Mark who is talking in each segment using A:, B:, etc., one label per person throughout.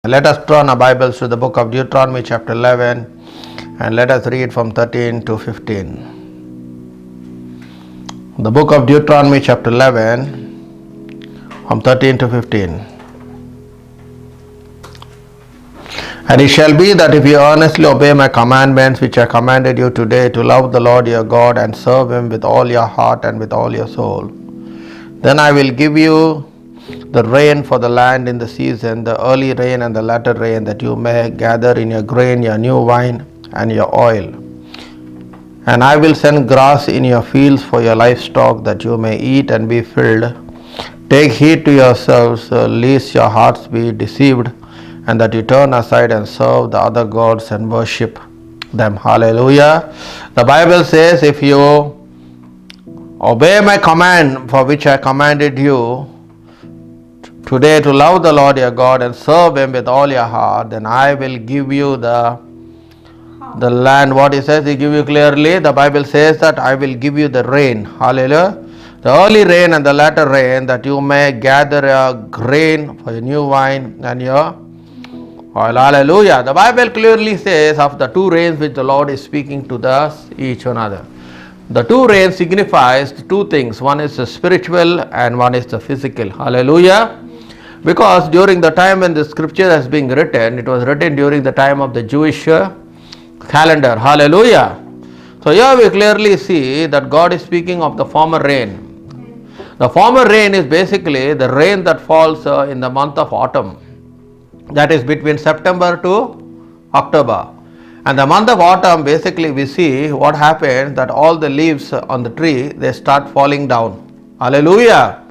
A: Let us turn our Bibles to the book of Deuteronomy chapter 11 and let us read from 13 to 15. The book of Deuteronomy chapter 11 from 13 to 15. And it shall be that if you earnestly obey my commandments which I commanded you today, to love the Lord your God and serve him with all your heart and with all your soul, then I will give you the rain for the land in the season, the early rain and the latter rain, that you may gather in your grain, your new wine, and your oil. And I will send grass in your fields for your livestock, that you may eat and be filled. Take heed to yourselves, lest your hearts be deceived, and that you turn aside and serve the other gods and worship them. Hallelujah. The Bible says, if you obey my command for which I commanded you today, to love the Lord your God and serve him with all your heart, then I will give you the land. What he says, he give you clearly. The Bible says that I will give you the rain. Hallelujah. The early rain and the latter rain, that you may gather your grain for your new wine and your oil. Hallelujah. The Bible clearly says of the two rains which the Lord is speaking to us, each another. The two rains signifies two things. One is the spiritual and one is the physical. Hallelujah. Because during the time when the scripture has been written, it was written during the time of the Jewish calendar. Hallelujah. So here we clearly see that God is speaking of the former rain. The former rain is basically the rain that falls in the month of autumn. That is between September to October. And the month of autumn, basically we see what happens, that all the leaves on the tree, they start falling down. Hallelujah.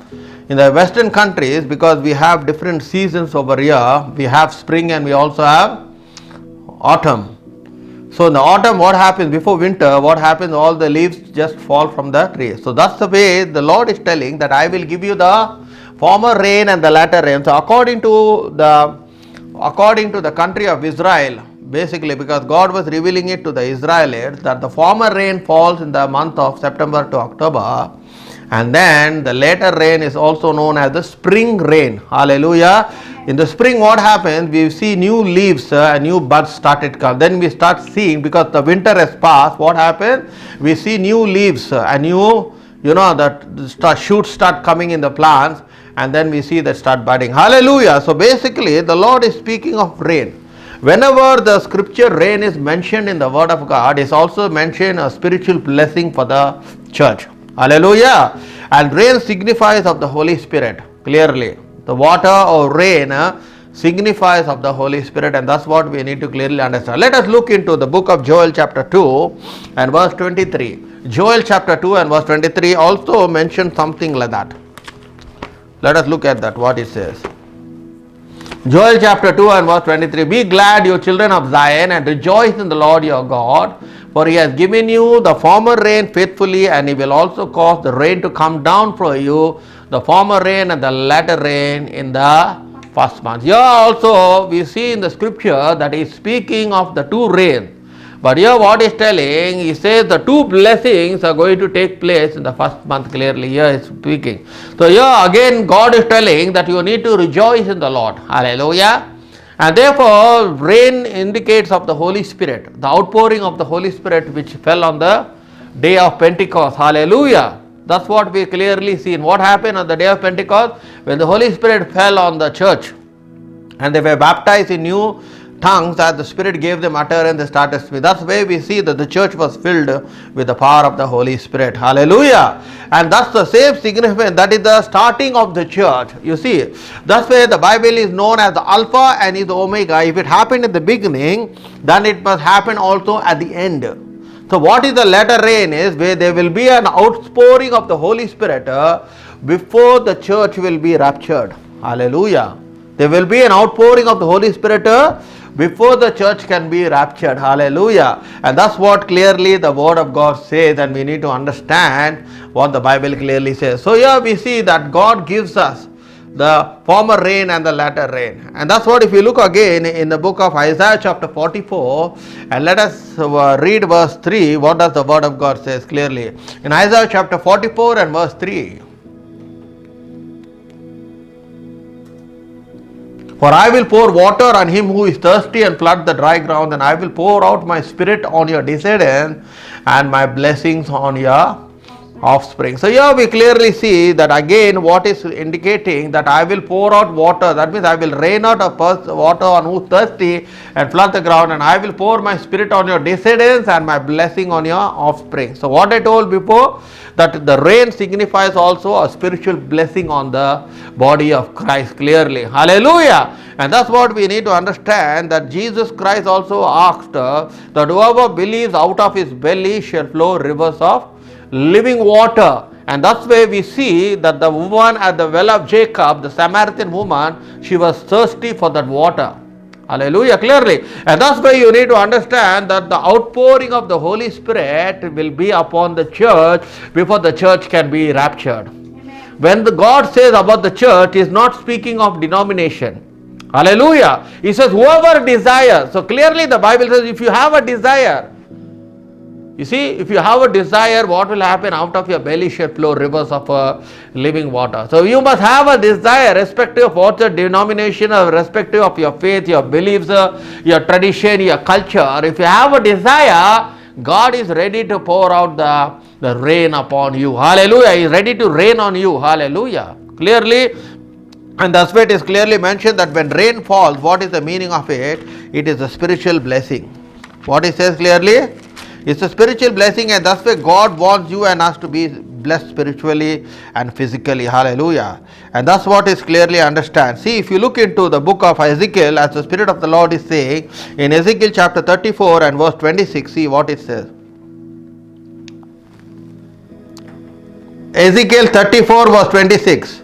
A: In the western countries, because we have different seasons over here, we have spring and we also have autumn. So in the autumn, what happens before winter, what happens, all the leaves just fall from the tree. So that's the way the Lord is telling that I will give you the former rain and the latter rain. So according to the country of Israel, basically, because God was revealing it to the Israelites, that the former rain falls in the month of September to October, and then the later rain is also known as the spring rain. Hallelujah. In the spring, what happens? We see new leaves and new buds started come. Then we start seeing, because the winter has passed, what happens? We see new leaves and new, that shoots start coming in the plants, and then we see that start budding. Hallelujah. So basically, the Lord is speaking of rain. Whenever the scripture rain is mentioned in the word of God, is also mentioned a spiritual blessing for the church. Hallelujah. And rain signifies of the Holy Spirit, clearly. The water or rain signifies of the Holy Spirit, and that's what we need to clearly understand. Let us look into the book of Joel chapter 2 and verse 23. Joel chapter 2 and verse 23 also mentions something like that. Let us look at that, what it says. Joel chapter 2 and verse 23. Be glad, you children of Zion, and rejoice in the Lord your God, for he has given you the former rain faithfully, and he will also cause the rain to come down for you, the former rain and the latter rain in the first month. Here also we see in the scripture that he is speaking of the two rains. But here what he is telling, he says the two blessings are going to take place in the first month, clearly here he is speaking. So here again God is telling that you need to rejoice in the Lord. Hallelujah. And therefore rain indicates of the Holy Spirit, the outpouring of the Holy Spirit which fell on the day of Pentecost. Hallelujah. That's what we clearly see. What happened on the day of Pentecost? When the Holy Spirit fell on the church and they were baptized in new tongues, as the Spirit gave them utterance, they started speaking. That's why we see that the church was filled with the power of the Holy Spirit. Hallelujah. And that's the same significance. That is the starting of the church. You see, that's why the Bible is known as the Alpha and is the Omega. If it happened at the beginning, then it must happen also at the end. So what is the latter rain is where there will be an outpouring of the Holy Spirit before the church will be raptured. Hallelujah. There will be an outpouring of the Holy Spirit before the church can be raptured. Hallelujah. And that's what clearly the word of God says, and we need to understand what the Bible clearly says. So here we see that God gives us the former rain and the latter rain. And that's what, if you look again in the book of Isaiah chapter 44, and let us read verse 3, what does the word of God says clearly. In Isaiah chapter 44 and verse 3. For I will pour water on him who is thirsty and flood the dry ground, and I will pour out my spirit on your descendants and my blessings on your offspring. So here we clearly see that again what is indicating that I will pour out water. That means I will rain out of water on who is thirsty and flood the ground, and I will pour my spirit on your descendants and my blessing on your offspring. So what I told before, that the rain signifies also a spiritual blessing on the body of Christ clearly. Hallelujah. And that's what we need to understand, that Jesus Christ also asked that whoever believes out of his belly shall flow rivers of living water. And that's where we see that the woman at the well of Jacob, the Samaritan woman, she was thirsty for that water. Hallelujah, clearly. And that's why you need to understand that the outpouring of the Holy Spirit will be upon the church before the church can be raptured. Amen. When the God says about the church, he is not speaking of denomination. Hallelujah. He says whoever desires. So clearly the Bible says if you have a desire, you see, if you have a desire, what will happen? Out of your belly shall flow rivers of living water. So you must have a desire, irrespective of what the denomination, or irrespective of your faith, your beliefs, your tradition, your culture. If you have a desire, God is ready to pour out the rain upon you. Hallelujah. He is ready to rain on you. Hallelujah. Clearly, and that's why it is clearly mentioned that when rain falls, what is the meaning of it? It is a spiritual blessing. What it says clearly? It's a spiritual blessing, and that's why God wants you and us to be blessed spiritually and physically. Hallelujah. And that's what is clearly understand. See, if you look into the book of Ezekiel, as the Spirit of the Lord is saying, in Ezekiel chapter 34 and verse 26, see what it says. Ezekiel 34 verse 26.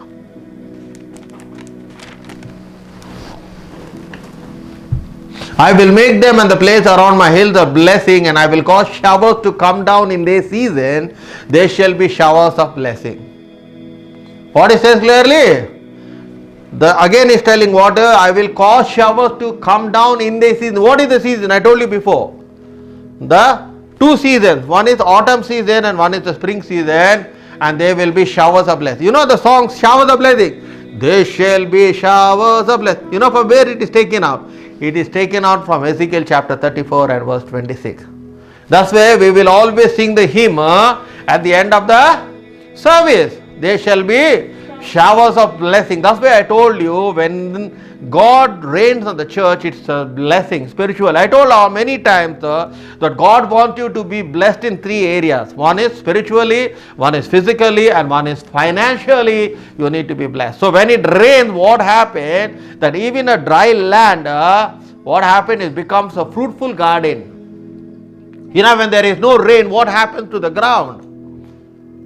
A: I will make them and the place around my hills a blessing, and I will cause showers to come down in their season. There shall be showers of blessing. What it says clearly? Again is telling what? I will cause showers to come down in their season. What is the season? I told you before. The two seasons. One is autumn season and one is the spring season. And there will be showers of blessing. You know the song Showers of Blessing? There shall be showers of blessing. You know from where it is taken out? It is taken out from Ezekiel chapter 34 and verse 26. That's where we will always sing the hymn at the end of the service. There shall be showers of blessing. That's why I told you, when God rains on the church, it's a blessing, spiritual. I told many times that God wants you to be blessed in three areas. One is spiritually, one is physically, and one is financially. You need to be blessed. So when it rains, what happened? That even a dry land, what happened? It becomes a fruitful garden. You know, when there is no rain, what happens to the ground?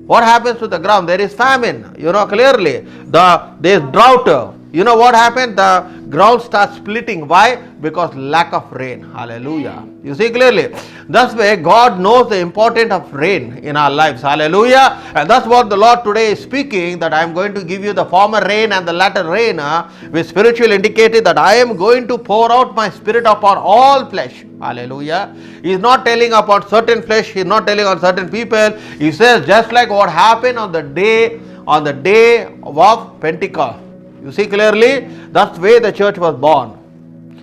A: What happens to the ground? There is famine, you know clearly. There is drought. You know what happened? The ground starts splitting. Why? Because lack of rain. Hallelujah. You see clearly. That's why God knows the importance of rain in our lives. Hallelujah. And that's what the Lord today is speaking, that I am going to give you the former rain and the latter rain, with spiritual indicated that I am going to pour out my spirit upon all flesh. Hallelujah. He is not telling upon certain flesh. He is not telling on certain people. He says just like what happened on the day of Pentecost. You see clearly, that's the way the church was born.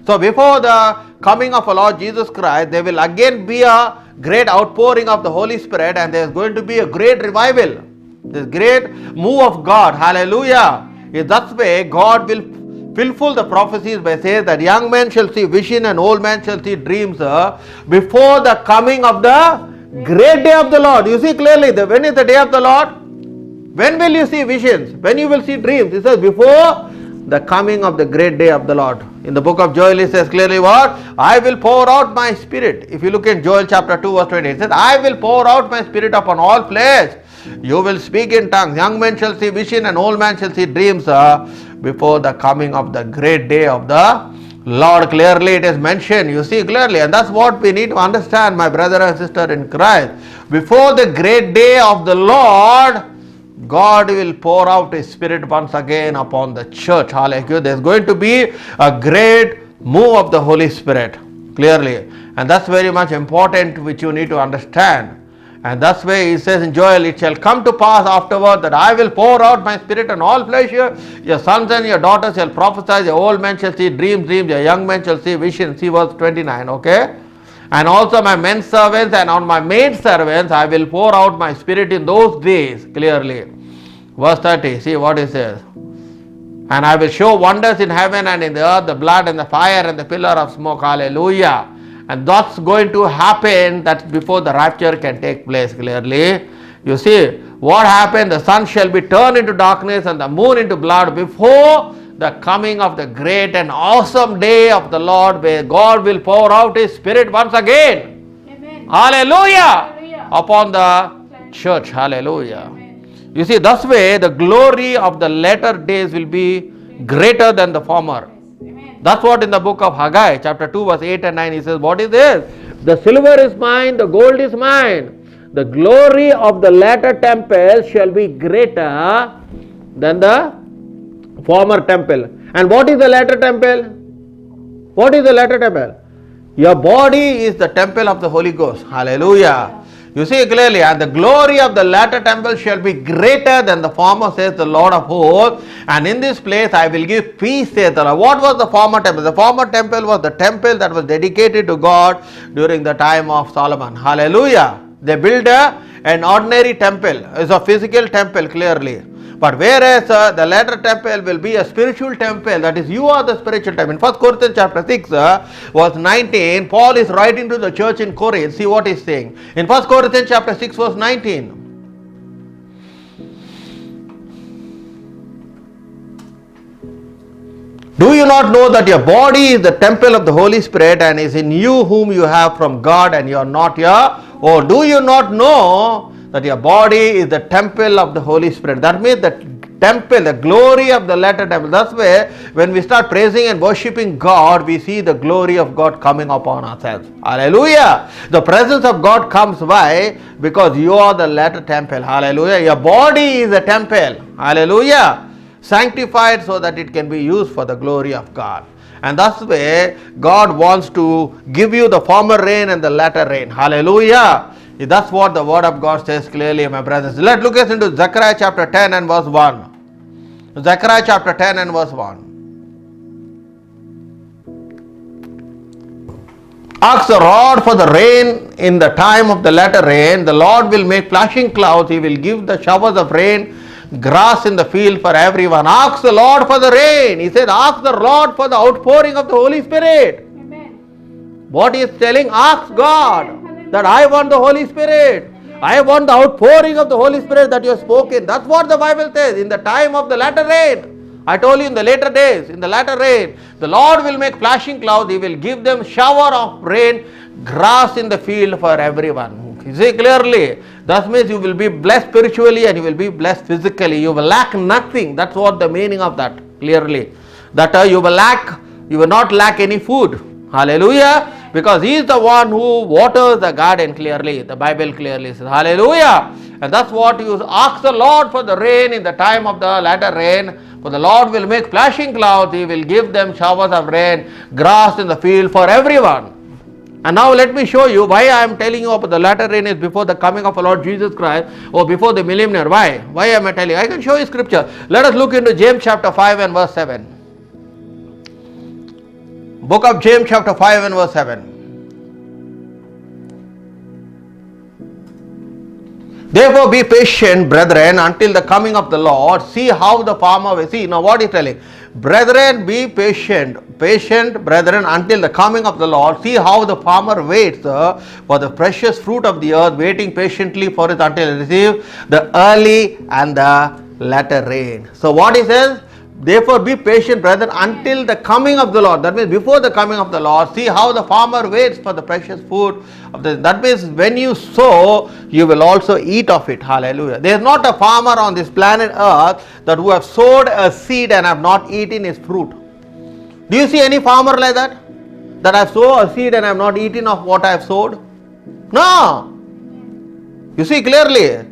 A: So before the coming of our Lord Jesus Christ, there will again be a great outpouring of the Holy Spirit, and there is going to be a great revival. This great move of God. Hallelujah. That's way God will fulfill the prophecies by saying that young men shall see vision and old men shall see dreams before the coming of the great day of the Lord. You see clearly, when is the day of the Lord? When will you see visions? When you will see dreams? It says before the coming of the great day of the Lord. In the book of Joel it says clearly what? I will pour out my spirit. If you look in Joel chapter 2 verse 20, it says I will pour out my spirit upon all flesh. You will speak in tongues. Young men shall see vision and old men shall see dreams before the coming of the great day of the Lord. Clearly it is mentioned. You see clearly. And that's what we need to understand, my brother and sister in Christ. Before the great day of the Lord, God will pour out His Spirit once again upon the church. Hallelujah. There is going to be a great move of the Holy Spirit. Clearly. And that's very much important, which you need to understand. And thus way he says in Joel, it shall come to pass afterward that I will pour out my spirit on all flesh. Your sons and your daughters shall prophesy, your old men shall see dreams, your young men shall see visions. See verse 29, okay? And also my men servants and on my maid servants I will pour out my spirit in those days, clearly. Verse 30, see what he says. And I will show wonders in heaven and in the earth, the blood and the fire and the pillar of smoke. Hallelujah. And that's going to happen, that's before the rapture can take place, clearly. You see, what happened? The sun shall be turned into darkness and the moon into blood before the coming of the great and awesome day of the Lord, where God will pour out His Spirit once again.
B: Amen.
A: Hallelujah.
B: Hallelujah.
A: Upon the church. Hallelujah.
B: Amen.
A: You see, thus way the glory of the latter days will be greater than the former.
B: Amen.
A: That's what in the book of Haggai, chapter 2, verse 8 and 9, he says, what is this? The silver is mine, the gold is mine. The glory of the latter temple shall be greater than the former temple. And what is the latter temple? What is the latter temple? Your body is the temple of the Holy Ghost. Hallelujah. You see clearly, and the glory of the latter temple shall be greater than the former, says the Lord of hosts. And in this place I will give peace, says the Lord. What was the former temple? The former temple was the temple that was dedicated to God during the time of Solomon. Hallelujah. They built an ordinary temple. It's a physical temple, clearly. But whereas the latter temple will be a spiritual temple, that is, you are the spiritual temple. In 1 Corinthians chapter 6, verse 19, Paul is writing to the church in Corinth. See what he's saying. In 1 Corinthians chapter 6, verse 19. Do you not know that your body is the temple of the Holy Spirit and is in you whom you have from God and you are not your own? Do you not know that your body is the temple of the Holy Spirit? That means the temple, the glory of the latter temple. That's where when we start praising and worshipping God, we see the glory of God coming upon ourselves. Hallelujah. The presence of God comes by because you are the latter temple. Hallelujah. Your body is a temple. Hallelujah. Sanctified so that it can be used for the glory of God. And that's way God wants to give you the former rain and the latter rain. Hallelujah. That's what the word of God says clearly, my brothers. Let's look into Zechariah chapter 10 and verse 1. Zechariah chapter 10 and verse 1. Ask the Lord for the rain in the time of the latter rain. The Lord will make flashing clouds. He will give the showers of rain, grass in the field for everyone. Ask the Lord for the rain. He said, ask the Lord for the outpouring of the Holy Spirit.
B: Amen.
A: What he is telling, ask God that I want the Holy Spirit. I want the outpouring of the Holy Spirit that you have spoken. That's what the Bible says. In the time of the latter rain, I told you in the later days, in the latter rain, the Lord will make flashing clouds. He will give them shower of rain, grass in the field for everyone. You see clearly, that means you will be blessed spiritually and you will be blessed physically. You will lack nothing. That's what the meaning of that, clearly. That you will not lack any food. Hallelujah. Because He is the one who waters the garden, clearly. The Bible clearly says, hallelujah. And that's what you ask the Lord for the rain in the time of the latter rain. For the Lord will make flashing clouds. He will give them showers of rain, grass in the field for everyone. And now let me show you why I am telling you about the latter rain is before the coming of our Lord Jesus Christ or before the millennium. Why? Why am I telling you? I can show you scripture. Let us look into James chapter 5 and verse 7. Book of James chapter 5 and verse 7. Therefore be patient, brethren, until the coming of the Lord. See how the farmer will see. Now what he is telling? Brethren, be patient, brethren, until the coming of the Lord. See how the farmer waits for the precious fruit of the earth, waiting patiently for it until it receives the early and the latter rain. So what he says? Therefore be patient, brethren, until the coming of the Lord. That means before the coming of the Lord. See how the farmer waits for the precious food of the. That means when you sow, you will also eat of it. Hallelujah. There is not a farmer on this planet earth that who have sowed a seed and have not eaten its fruit. Do you see any farmer like that? That I have sowed a seed and I have not eaten of what I have sowed? No. You see clearly.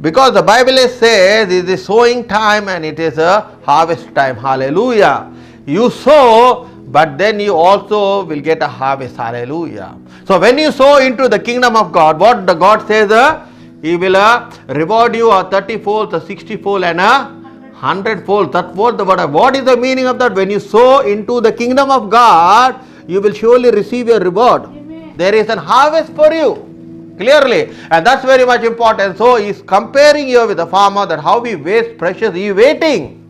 A: Because the Bible says it is sowing time and it is a harvest time. Hallelujah. You sow, but then you also will get a harvest. Hallelujah. So when you sow into the kingdom of God, what the God says, He will reward you a 30-fold, a 60-fold and a 100-fold. That's what the word. What is the meaning of that? When you sow into the kingdom of God, you will surely receive your reward. Amen. There is an harvest for you. Clearly, and that's very much important. So he's comparing you with the farmer, that how he wastes precious. He is waiting.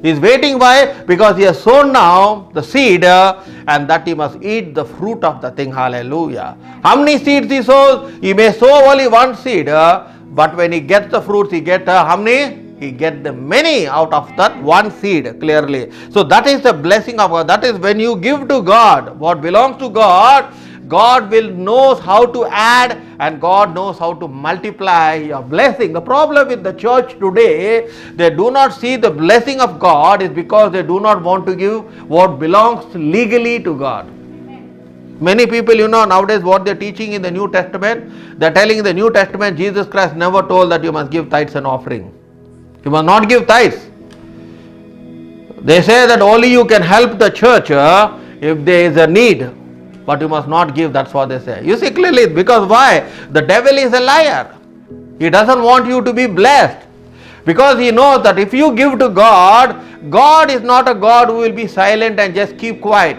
A: He is waiting. Why? Because he has sown now the seed, and that he must eat the fruit of the thing. Hallelujah. How many seeds he sows? He may sow only one seed, but when he gets the fruits, he gets how many? He gets the many out of that one seed. Clearly. So that is the blessing of God. That is when you give to God what belongs to God. God will knows how to add, and God knows how to multiply your blessing. The problem with the church today, they do not see the blessing of God, is because they do not want to give what belongs legally to God. Many people, nowadays what they are teaching in the New Testament, they are telling in the New Testament, Jesus Christ never told that you must give tithes and offering. You must not give tithes. They say that only you can help the church if there is a need. But you must not give, that's what they say. You see clearly, because why? The devil is a liar. He doesn't want you to be blessed. Because he knows that if you give to God, God is not a God who will be silent and just keep quiet.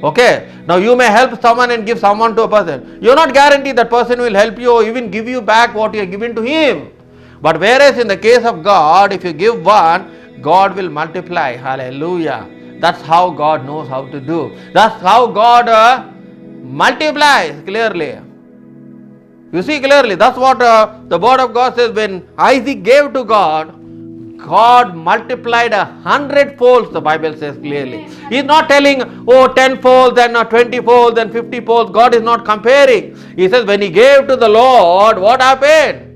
A: Okay? Now you may help someone and give someone to a person. You are not guaranteed that person will help you or even give you back what you have given to him. But whereas in the case of God, if you give one, God will multiply. Hallelujah. That's how God knows how to do. That's how God multiplies clearly. You see clearly, that's what the word of God says. When Isaac gave to God, God multiplied 100-fold, the Bible says clearly. He's not telling, 10-fold and 20-fold and 50-fold. God is not comparing. He says when he gave to the Lord, what happened?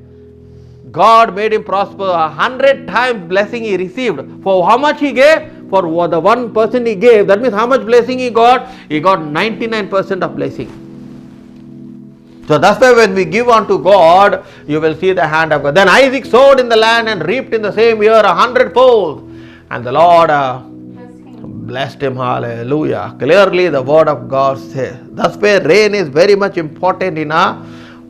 A: God made him prosper. 100 times blessing he received. For how much he gave? For the 1% he gave, that means how much blessing he got? He got 99% of blessing. So that's why when we give unto God, you will see the hand of God. Then Isaac sowed in the land and reaped in the same year 100-fold. And the Lord blessed him. Hallelujah. Clearly the word of God says. That's why rain is very much important in a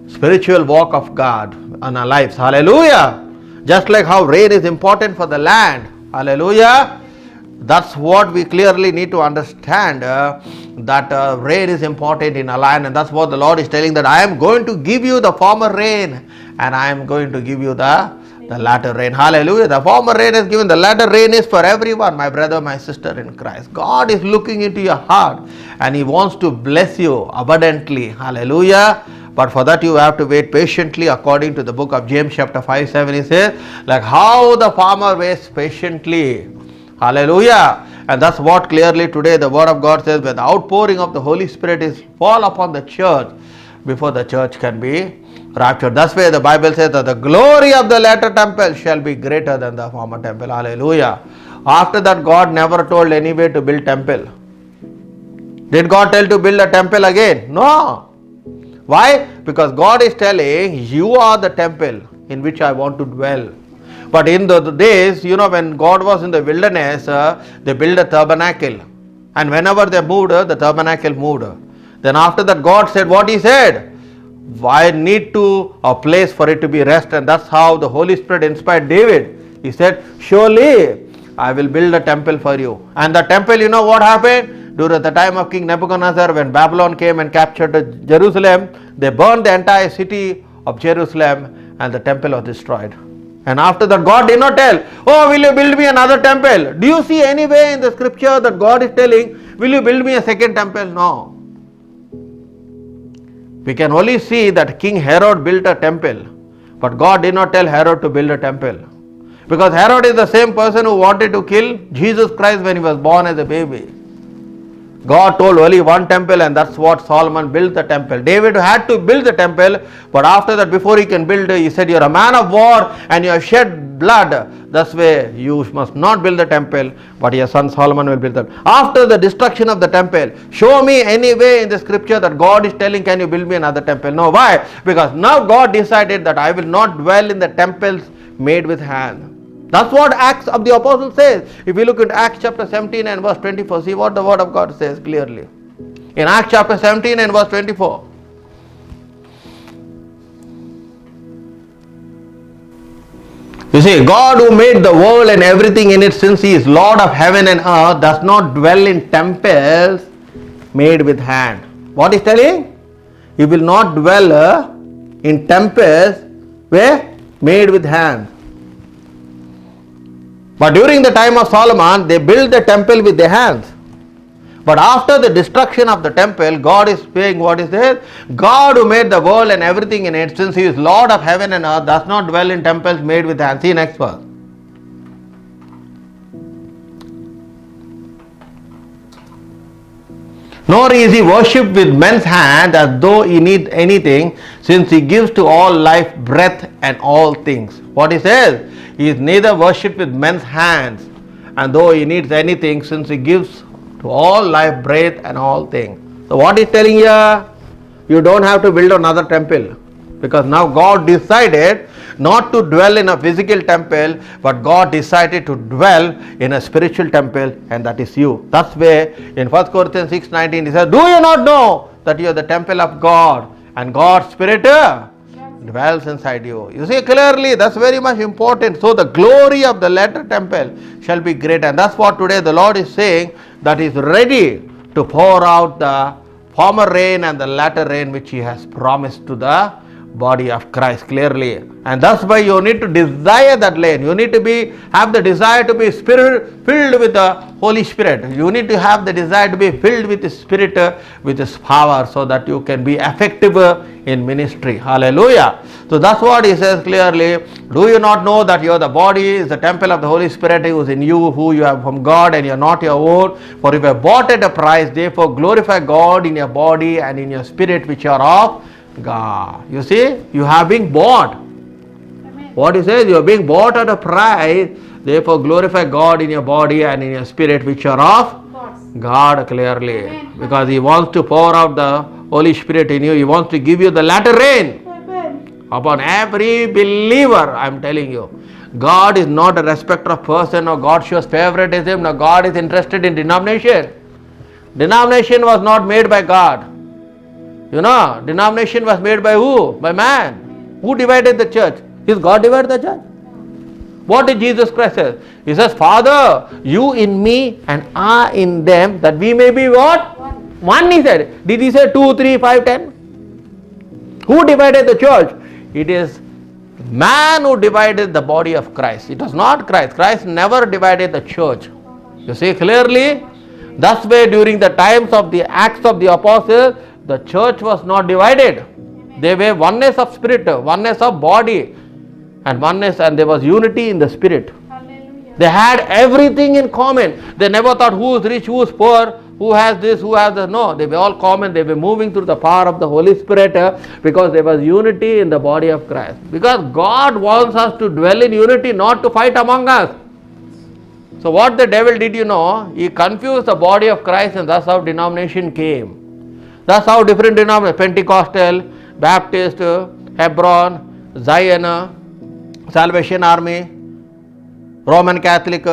A: spiritual walk of God in our lives. Hallelujah. Just like how rain is important for the land. Hallelujah. That's what we clearly need to understand, that rain is important in our land, and that's what the Lord is telling, that I am going to give you the former rain and I am going to give you the latter rain. Hallelujah. The former rain is given, the latter rain is for everyone, my brother, my sister in Christ. God is looking into your heart and He wants to bless you abundantly. Hallelujah. But for that you have to wait patiently. According to the book of James chapter 5:7, he says, like how the farmer waits patiently. Hallelujah. And that's what clearly today the word of God says, when the outpouring of the Holy Spirit is fall upon the church, before the church can be raptured. That's why the Bible says that the glory of the latter temple shall be greater than the former temple. Hallelujah. After that, God never told anyway to build temple. Did God tell to build a temple again? No. Why? Because God is telling, you are the temple in which I want to dwell. But in the days, when God was in the wilderness, they built a tabernacle. And whenever they moved, the tabernacle moved. Then after that, God said what He said. I need to a place for it to be rest. And that's how the Holy Spirit inspired David. He said, surely I will build a temple for you. And the temple, what happened? During the time of King Nebuchadnezzar, when Babylon came and captured Jerusalem, they burned the entire city of Jerusalem and the temple was destroyed. And after that, God did not tell, will you build me another temple? Do you see anywhere in the scripture that God is telling, will you build me a second temple? No. We can only see that King Herod built a temple, but God did not tell Herod to build a temple. Because Herod is the same person who wanted to kill Jesus Christ when he was born as a baby. God told only one temple, and that's what Solomon built the temple. David had to build the temple, but after that, before he can build, he said, you're a man of war and you have shed blood. That's why you must not build the temple, but your son Solomon will build it. After the destruction of the temple, show me any way in the scripture that God is telling, can you build me another temple? No. Why? Because now God decided that I will not dwell in the temples made with hands. That's what Acts of the Apostles says. If you look at Acts chapter 17 and verse 24, see what the word of God says clearly. In Acts chapter 17 and verse 24. You see, God who made the world and everything in it, since He is Lord of heaven and earth, does not dwell in temples made with hand. What is telling? He will not dwell in temples where made with hands. But during the time of Solomon, they built the temple with their hands. But after the destruction of the temple, God is saying what is this? God who made the world and everything in it, since He is Lord of heaven and earth, does not dwell in temples made with hands. See next verse. Nor is He worshipped with men's hands as though He need anything, since He gives to all life, breath, and all things. What He says? He is neither worshipped with men's hands, and though He needs anything, since He gives to all life, breath, and all things. So what He's telling here? You don't have to build another temple, because now God decided not to dwell in a physical temple, but God decided to dwell in a spiritual temple, and that is you. That's why in 1 Corinthians 6:19 He says, do you not know that you are the temple of God, and God's Spirit dwells inside you? You see clearly, that's very much important. So the glory of the latter temple shall be great, and that's what today the Lord is saying, that He is ready to pour out the former rain and the latter rain which He has promised to the body of Christ clearly. And that's why you need to desire that rain. You need to have the desire to be filled with the Holy Spirit. You need to have the desire to be filled with the Spirit, with His power, so that you can be effective in ministry. Hallelujah. So that's what He says clearly. Do you not know that the body is the temple of the Holy Spirit who is in you, who you have from God, and you are not your own? For you were bought at a price. Therefore glorify God in your body and in your spirit, which are of God. You see, you have been bought. Amen. What He says? You are being bought at a price. Therefore glorify God in your body and in your spirit, which are of God clearly. Amen. Because He wants to pour out the Holy Spirit in you. He wants to give you the latter rain. Amen. Upon every believer. I am telling you, God is not a respecter of person, or God shows favoritism, nor God is interested in denomination. Denomination was not made by God. Denomination was made by who? By man. Who divided the church? Is God divided the church? What did Jesus Christ say? He says, Father, you in me and I in them, that we may be what? One, He said. Did He say 2, 3, 5, 10? Who divided the church? It is man who divided the body of Christ. It was not Christ. Christ never divided the church. You see clearly? Thus way during the times of the Acts of the Apostles, the church was not divided. They were oneness of spirit, oneness of body, and oneness, and there was unity in the spirit. Hallelujah. They had everything in common. They never thought who is rich, who is poor, who has this, who has that. No, they were all common. They were moving through the power of the Holy Spirit, because there was unity in the body of Christ. Because God wants us to dwell in unity, not to fight among us. So what the devil did, he confused the body of Christ, and that's how denomination came. That's how different denominations, Pentecostal, Baptist, Hebron, Zion, Salvation Army, Roman Catholic,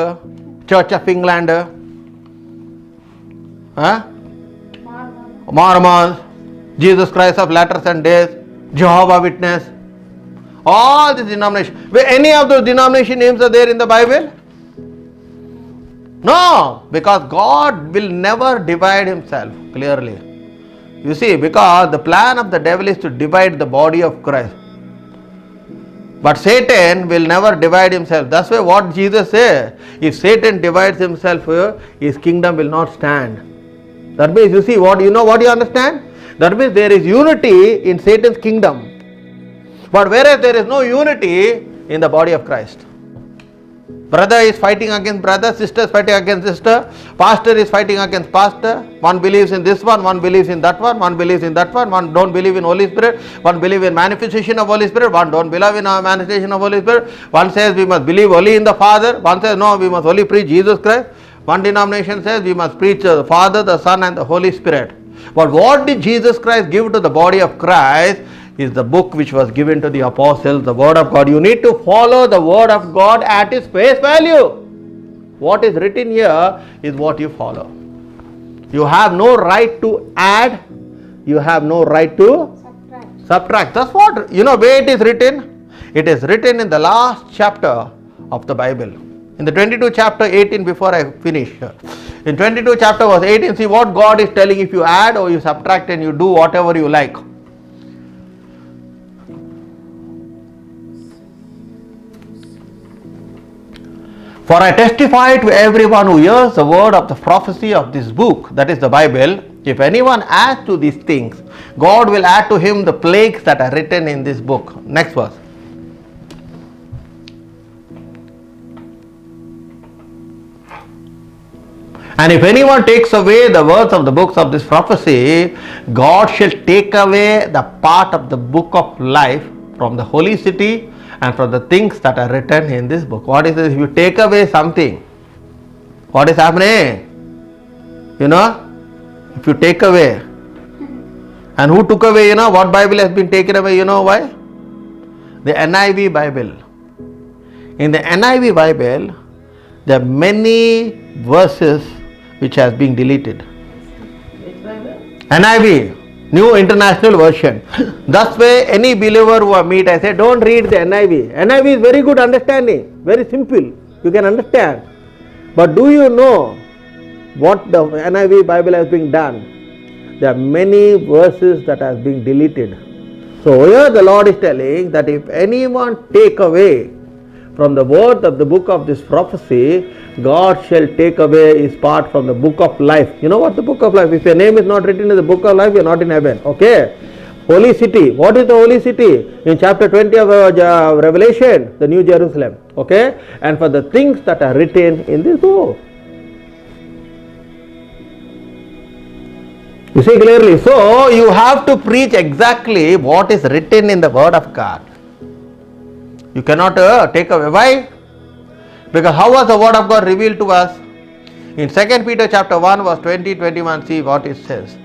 A: Church of England, Mormons, Jesus Christ of Latter and Days, Jehovah's Witness, all these denominations. Were any of those denomination names are there in the Bible? No, because God will never divide Himself clearly. You see, because the plan of the devil is to divide the body of Christ. But Satan will never divide himself. That's why what Jesus said, if Satan divides himself, his kingdom will not stand. That means, you see, what you understand? That means there is unity in Satan's kingdom. But whereas there is no unity in the body of Christ. Brother is fighting against brother, sister is fighting against sister, pastor is fighting against pastor. One believes in this one believes in that one believes in that one don't believe in Holy Spirit, one believe in manifestation of Holy Spirit, one don't believe in a manifestation of Holy Spirit. One says we must believe only in the Father, one says no, we must only preach Jesus Christ. One denomination says we must preach the Father, the Son and the Holy Spirit. But what did Jesus Christ give to the body of Christ? Is the book which was given to the apostles, the word of God. You need to follow the word of God at its face value. What is written here is what you follow. You have no right to add, you have no right to subtract. That's what, where it is written. It is written in the last chapter of the Bible. In the 22 chapter 18, before I finish, in 22 chapter verse 18, see what God is telling. If you add or you subtract and you do whatever you like. For I testify to everyone who hears the word of the prophecy of this book, that is the Bible, if anyone adds to these things, God will add to him the plagues that are written in this book. Next verse. And if anyone takes away the words of the books of this prophecy, God shall take away the part of the book of life from the holy city and from the things that are written in this book. What is this? If you take away something, what is happening? You know, if you take away. And who took away? You know what Bible has been taken away? You know why? The NIV Bible. In the NIV Bible, there are many verses which has been deleted.
B: Which Bible?
A: NIV, New International Version. Thus way, any believer who I meet, I say, don't read the NIV. NIV is very good understanding, very simple. You can understand. But do you know what the NIV Bible has been done? There are many verses that has been deleted. So here the Lord is telling that if anyone take away from the word of the book of this prophecy, God shall take away his part from the book of life. You know what the book of life? If your name is not written in the book of life, you are not in heaven. Okay? Holy city. What is the holy city? In chapter 20 of Revelation, the New Jerusalem. Okay? And for the things that are written in this book. You see clearly. So you have to preach exactly what is written in the word of God. You cannot take away. Why? Because how was the word of God revealed to us? In 2 Peter chapter 1 verse 20-21, see what it says.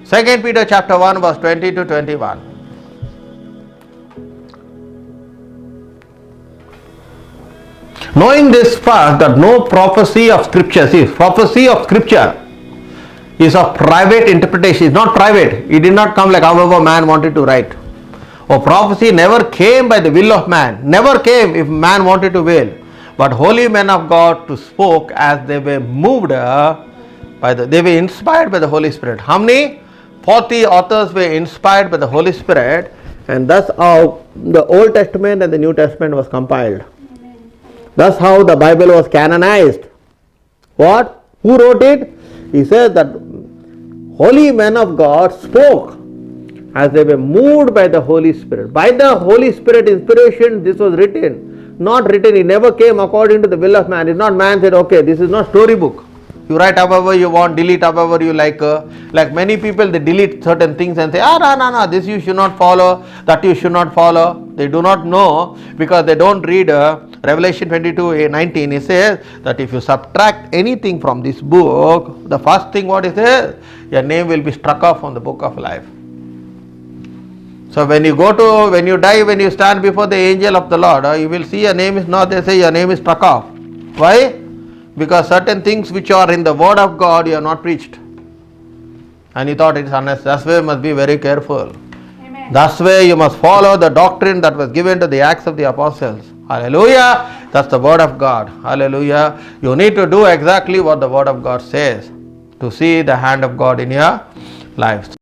A: 2 Peter chapter 1 verse 20-21. Knowing this fact that no prophecy of scripture, see, prophecy of scripture is of private interpretation. It's not private. It did not come like however man wanted to write. Or prophecy never came by the will of man. Never came if man wanted to will. But holy men of God to spoke as they were moved they were inspired by the Holy Spirit. How many? 40 authors were inspired by the Holy Spirit, and thus how the Old Testament and the New Testament was compiled. Thus how the Bible was canonized. What? Who wrote it? He says that holy men of God spoke as they were moved by the Holy Spirit. By the Holy Spirit inspiration, this was written. Not written, it never came according to the will of man. It's not man said, okay, this is not storybook. You write however you want, delete however you like. Like many people, they delete certain things and say, no, this you should not follow, that you should not follow. They do not know because they don't read Revelation 22:19. It says that if you subtract anything from this book, the first thing what it says, your name will be struck off from the book of life. So when you die, when you stand before the angel of the Lord, you will see your name is not, they say your name is struck off. Why? Because certain things which are in the word of God, you have not preached. And you thought it is unnecessary. That's why you must be very careful. Amen. That's why you must follow the doctrine that was given to the Acts of the Apostles. Hallelujah. That's the word of God. Hallelujah. You need to do exactly what the word of God says to see the hand of God in your life.